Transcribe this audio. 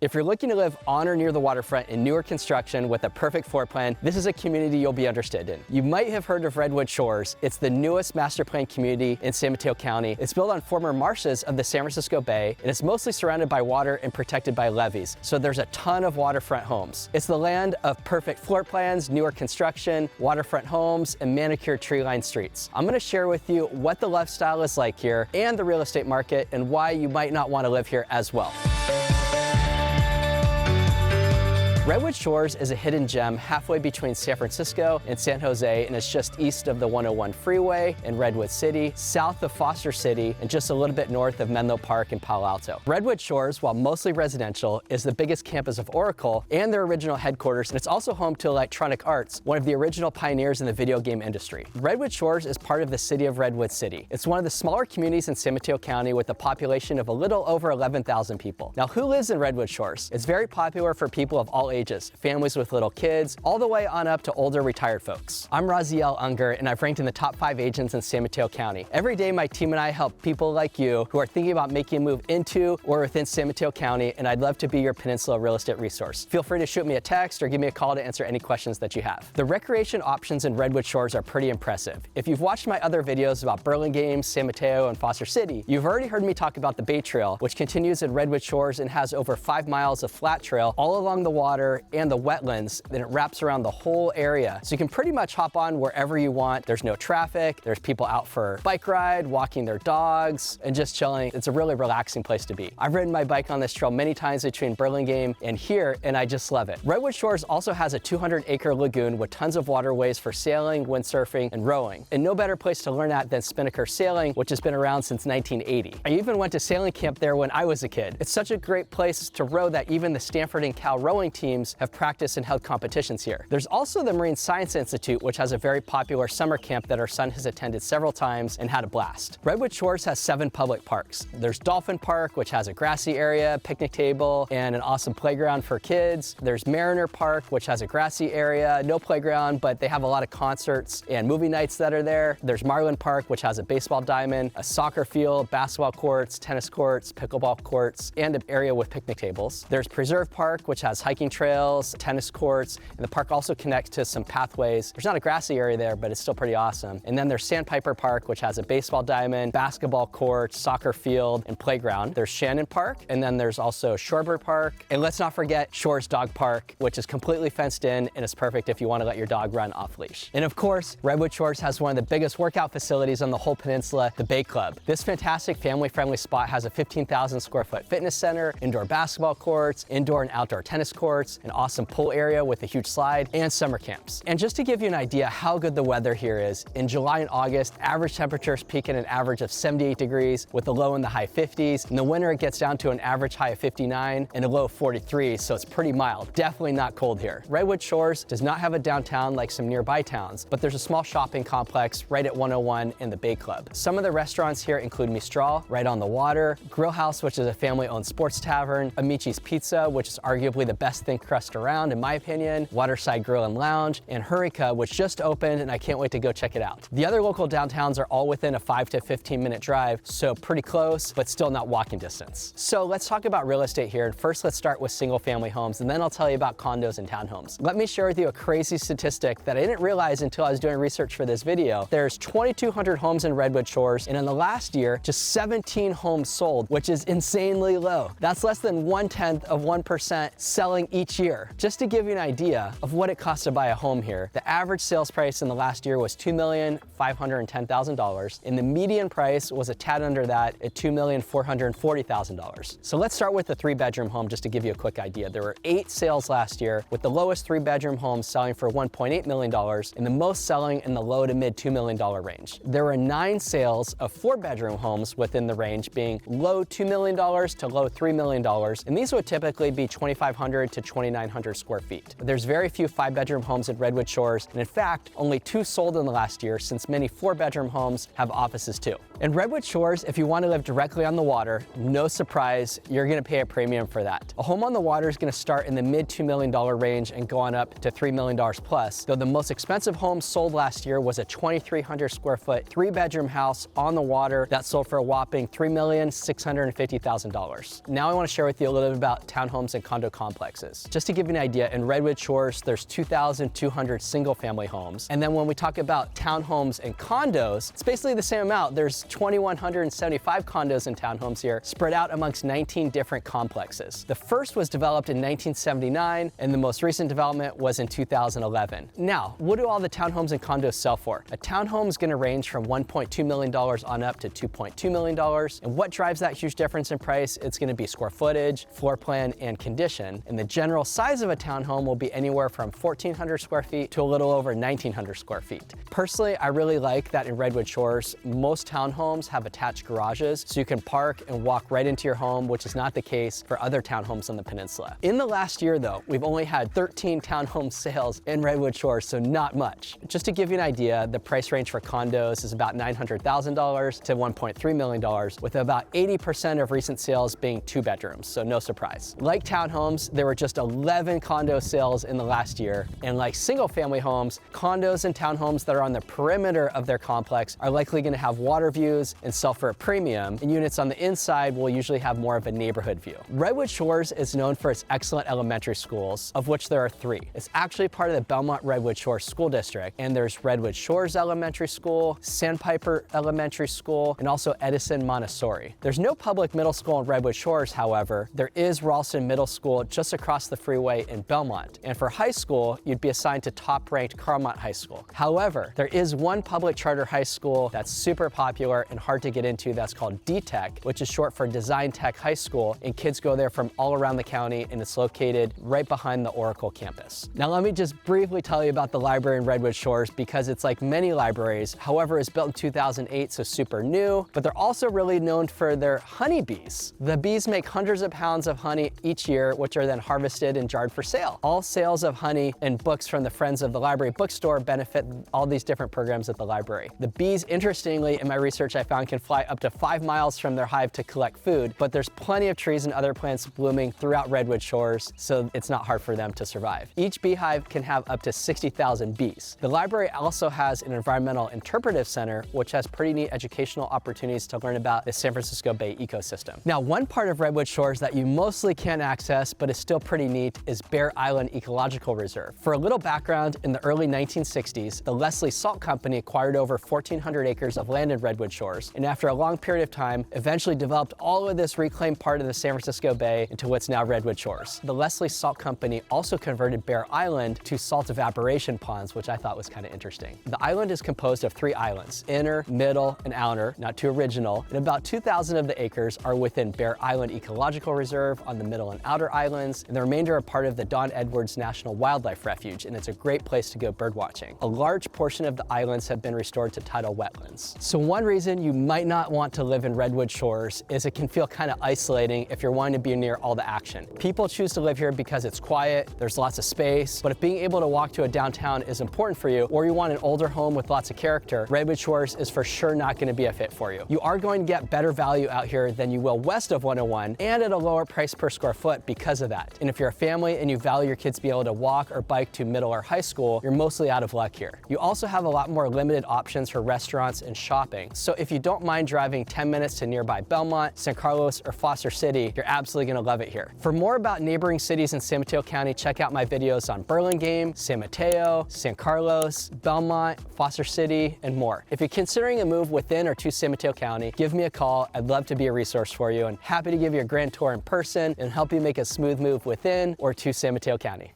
If you're looking to live on or near the waterfront in newer construction with a perfect floor plan, this is a community you'll be interested in. You might have heard of Redwood Shores. It's the newest master plan community in San Mateo County. It's built on former marshes of the San Francisco Bay, and it's mostly surrounded by water and protected by levees. So there's a ton of waterfront homes. It's the land of perfect floor plans, newer construction, waterfront homes, and manicured tree-lined streets. I'm gonna share with you what the lifestyle is like here and the real estate market and why you might not want to live here as well. Redwood Shores is a hidden gem halfway between San Francisco and San Jose, and it's just east of the 101 freeway in Redwood City, south of Foster City, and just a little bit north of Menlo Park in Palo Alto. Redwood Shores, while mostly residential, is the biggest campus of Oracle and their original headquarters, and it's also home to Electronic Arts, one of the original pioneers in the video game industry. Redwood Shores is part of the city of Redwood City. It's one of the smaller communities in San Mateo County with a population of a little over 11,000 people. Now, who lives in Redwood Shores? It's very popular for people of all ages, families with little kids, all the way on up to older retired folks. I'm Raziel Ungar, and I've ranked in the top 5 agents in San Mateo County. Every day, my team and I help people like you who are thinking about making a move into or within San Mateo County, and I'd love to be your Peninsula real estate resource. Feel free to shoot me a text or give me a call to answer any questions that you have. The recreation options in Redwood Shores are pretty impressive. If you've watched my other videos about Burlingame, San Mateo, and Foster City, you've already heard me talk about the Bay Trail, which continues in Redwood Shores and has over 5 miles of flat trail all along the water and the wetlands. Then it wraps around the whole area. So you can pretty much hop on wherever you want. There's no traffic. There's people out for bike ride, walking their dogs, and just chilling. It's a really relaxing place to be. I've ridden my bike on this trail many times between Burlingame and here, and I just love it. Redwood Shores also has a 200-acre lagoon with tons of waterways for sailing, windsurfing, and rowing. And no better place to learn that than Spinnaker Sailing, which has been around since 1980. I even went to sailing camp there when I was a kid. It's such a great place to row that even the Stanford and Cal rowing teams have practiced and held competitions here. There's also the Marine Science Institute, which has a very popular summer camp that our son has attended several times and had a blast. Redwood Shores has 7 public parks. There's Dolphin Park, which has a grassy area, picnic table, and an awesome playground for kids. There's Mariner Park, which has a grassy area, no playground, but they have a lot of concerts and movie nights that are there. There's Marlin Park, which has a baseball diamond, a soccer field, basketball courts, tennis courts, pickleball courts, and an area with picnic tables. There's Preserve Park, which has hiking trails, tennis courts, and the park also connects to some pathways. There's not a grassy area there, but it's still pretty awesome. And then there's Sandpiper Park, which has a baseball diamond, basketball court, soccer field, and playground. There's Shannon Park, and then there's also Shorebird Park. And let's not forget Shores Dog Park, which is completely fenced in and is perfect if you want to let your dog run off leash. And of course, Redwood Shores has one of the biggest workout facilities on the whole peninsula, the Bay Club. This fantastic family-friendly spot has a 15,000 square foot fitness center, indoor basketball courts, indoor and outdoor tennis courts, an awesome pool area with a huge slide, and summer camps. And just to give you an idea how good the weather here is, in July and August, average temperatures peak at an average of 78 degrees with a low in the high 50s. In the winter, it gets down to an average high of 59 and a low of 43, so it's pretty mild. Definitely not cold here. Redwood Shores does not have a downtown like some nearby towns, but there's a small shopping complex right at 101 in the Bay Club. Some of the restaurants here include Mistral, right on the water, Grill House, which is a family-owned sports tavern, Amici's Pizza, which is arguably the best thin crust around, in my opinion, Waterside Grill and Lounge, and Hurrika, which just opened, and I can't wait to go check it out. The other local downtowns are all within a 5 to 15 minute drive, so pretty close, but still not walking distance. So let's talk about real estate here, and first let's start with single family homes, and then I'll tell you about condos and townhomes. Let me share with you a crazy statistic that I didn't realize until I was doing research for this video. There's 2,200 homes in Redwood Shores, and in the last year, just 17 homes sold, which is insanely low. That's less than 1/10 of 1% selling each year. Just to give you an idea of what it costs to buy a home here, the average sales price in the last year was $2,510,000, and the median price was a tad under that at $2,440,000. So let's start with the 3-bedroom home just to give you a quick idea. There were 8 sales last year, with the lowest 3-bedroom home selling for $1.8 million and the most selling in the low to mid $2 million range. There were 9 sales of 4-bedroom homes within the range, being low $2 million to low $3 million, and these would typically be $2,500 to 2,900 square feet. There's very few 5-bedroom homes in Redwood Shores, and in fact, only 2 sold in the last year, since many 4-bedroom homes have offices too. In Redwood Shores, if you want to live directly on the water, no surprise, you're going to pay a premium for that. A home on the water is going to start in the mid $2 million range and go on up to $3 million plus, though the most expensive home sold last year was a 2,300 square foot 3-bedroom house on the water that sold for a whopping $3,650,000. Now I want to share with you a little bit about townhomes and condo complexes. Just to give you an idea, in Redwood Shores, there's 2,200 single-family homes. And then when we talk about townhomes and condos, it's basically the same amount. There's 2,175 condos and townhomes here, spread out amongst 19 different complexes. The first was developed in 1979, and the most recent development was in 2011. Now, what do all the townhomes and condos sell for? A townhome is going to range from $1.2 million on up to $2.2 million. And what drives that huge difference in price? It's going to be square footage, floor plan, and condition. And the general size of a townhome will be anywhere from 1,400 square feet to a little over 1,900 square feet. Personally, I really like that in Redwood Shores, most townhomes have attached garages, so you can park and walk right into your home, which is not the case for other townhomes on the peninsula. In the last year though, we've only had 13 townhome sales in Redwood Shores, so not much. Just to give you an idea, the price range for condos is about $900,000 to $1.3 million, with about 80% of recent sales being 2 bedrooms, so no surprise. Like townhomes, there were just 11 condo sales in the last year, and like single family homes, condos and townhomes that are on the perimeter of their complex are likely going to have water views and sell for a premium, and units on the inside will usually have more of a neighborhood view. Redwood Shores is known for its excellent elementary schools, of which there are 3. It's actually part of the Belmont Redwood Shores School District, and there's Redwood Shores Elementary School, Sandpiper Elementary School, and also Edison Montessori. There's no public middle school in Redwood Shores, however. There is Ralston Middle School just across the freeway in Belmont, and for high school, you'd be assigned to top-ranked Carmont High School. However, there is one public charter high school that's super popular and hard to get into that's called D-Tech, which is short for Design Tech High School, and kids go there from all around the county, and it's located right behind the Oracle campus. Now let me just briefly tell you about the library in Redwood Shores, because it's like many libraries. However, it's built in 2008, so super new, but they're also really known for their honeybees. The bees make hundreds of pounds of honey each year, which are then harvested and jarred for sale. All sales of honey and books from the Friends of the Library bookstore benefit all these different programs at the library. The bees, interestingly, in my research I found, can fly up to 5 miles from their hive to collect food, but there's plenty of trees and other plants blooming throughout Redwood Shores, so it's not hard for them to survive. Each beehive can have up to 60,000 bees. The library also has an environmental interpretive center, which has pretty neat educational opportunities to learn about the San Francisco Bay ecosystem. Now, one part of Redwood Shores that you mostly can't access, but is still pretty neat, is Bear Island Ecological Reserve. For a little background, in the early 1960s, the Leslie Salt Company acquired over 1,400 acres of land in Redwood Shores, and after a long period of time, eventually developed all of this reclaimed part of the San Francisco Bay into what's now Redwood Shores. The Leslie Salt Company also converted Bear Island to salt evaporation ponds, which I thought was kind of interesting. The island is composed of 3 islands, inner, middle, and outer, not too original, and about 2,000 of the acres are within Bear Island Ecological Reserve on the middle and outer islands, and the remainder are part of the Don Edwards National Wildlife Refuge, and it's a great place to go birdwatching. A large portion of the islands have been restored to tidal wetlands. So one reason you might not want to live in Redwood Shores is it can feel kind of isolating if you're wanting to be near all the action. People choose to live here because it's quiet, there's lots of space, but if being able to walk to a downtown is important for you, or you want an older home with lots of character, Redwood Shores is for sure not going to be a fit for you. You are going to get better value out here than you will west of 101, and at a lower price per square foot because of that. And if you're a family and you value your kids being able to walk or bike to middle or high school, you're mostly out of luck here. You also have a lot more limited options for restaurants and shopping. So if you don't mind driving 10 minutes to nearby Belmont, San Carlos, or Foster City, you're absolutely going to love it here. For more about neighboring cities in San Mateo County, check out my videos on Burlingame, San Mateo, San Carlos, Belmont, Foster City, and more. If you're considering a move within or to San Mateo County, give me a call. I'd love to be a resource for you, and happy to give you a grand tour in person and help you make a smooth move within or to San Mateo County.